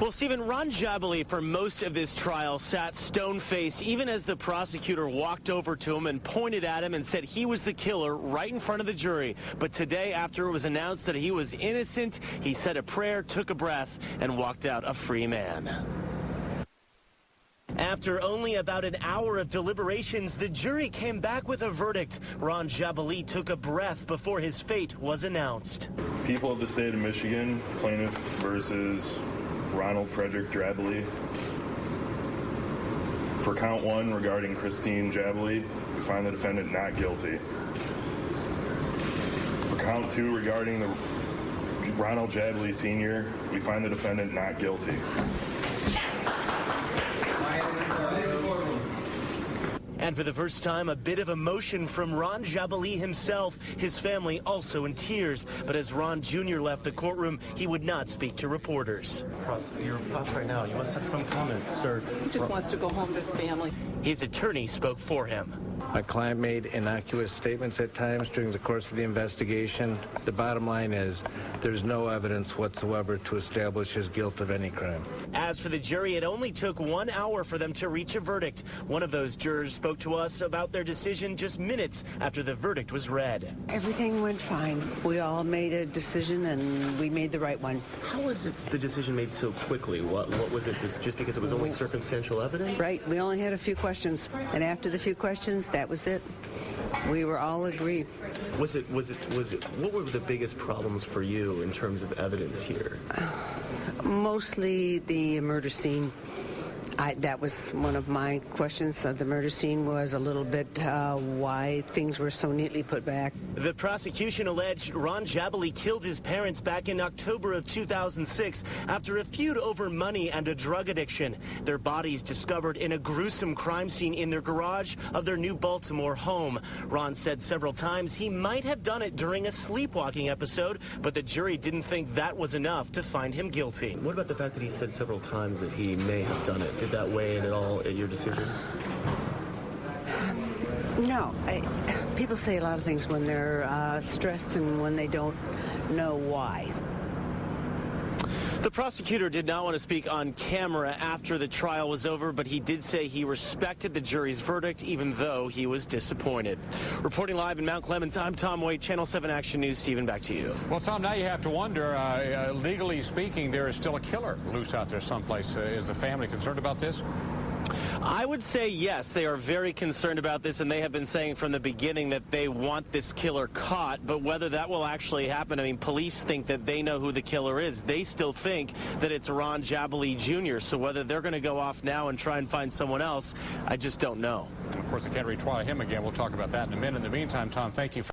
Well, Stephen, Ron Jabalee, for most of this trial, sat stone-faced, even as the prosecutor walked over to him and pointed at him and said he was the killer right in front of the jury. But today, after it was announced that he was innocent, he said a prayer, took a breath, and walked out a free man. After only about an hour of deliberations, the jury came back with a verdict. Ron Jabalee took a breath before his fate was announced. People of the state of Michigan, plaintiff versus Ronald Frederick Jabalee. For count one regarding Christine Jabalee, we find the defendant not guilty. For count two regarding the Ronald Jabalee Sr., we find the defendant not guilty. And for the first time, a bit of emotion from Ron Jabalee himself, his family also in tears. But as Ron Jr. left the courtroom, he would not speak to reporters. You're up right now. You must have some comment, sir. He just wants to go home to his family. His attorney spoke for him. My client made innocuous statements at times during the course of the investigation. The bottom line is there's no evidence whatsoever to establish his guilt of any crime. As for the jury, it only took 1 hour for them to reach a verdict. One of those jurors spoke to us about their decision just minutes after the verdict was read. Everything went fine. We all made a decision, and we made the right one. How was it the decision made so quickly? What was it? Just because it was only circumstantial evidence? Right. We only had a few questions, and after the few questions, that was it. We were all agreed. Was it? What were the biggest problems for you in terms of evidence here? Mostly the murder scene. That was one of my questions. The murder scene was a little bit why things were so neatly put back. The prosecution alleged Ron Jabalee killed his parents back in October of 2006 after a feud over money and a drug addiction. Their bodies discovered in a gruesome crime scene in their garage of their New Baltimore home. Ron said several times he might have done it during a sleepwalking episode, but the jury didn't think that was enough to find him guilty. What about the fact that he said several times that he may have done it? Did that weigh in at all at your decision? No. People say a lot of things when they're stressed and when they don't know why. The prosecutor did not want to speak on camera after the trial was over, but he did say he respected the jury's verdict, even though he was disappointed. Reporting live in Mount Clemens, I'm Tom Waite, Channel 7 Action News. Stephen, back to you. Well, Tom, now you have to wonder, legally speaking, there is still a killer loose out there someplace. Is the family concerned about this? I would say yes, they are very concerned about this, and they have been saying from the beginning that they want this killer caught, but whether that will actually happen, I mean, police think that they know who the killer is. They still think that it's Ron Jabalee Jr., so whether they're going to go off now and try and find someone else, I just don't know. Of course, they can't retry him again. We'll talk about that in a minute. In the meantime, Tom, thank you for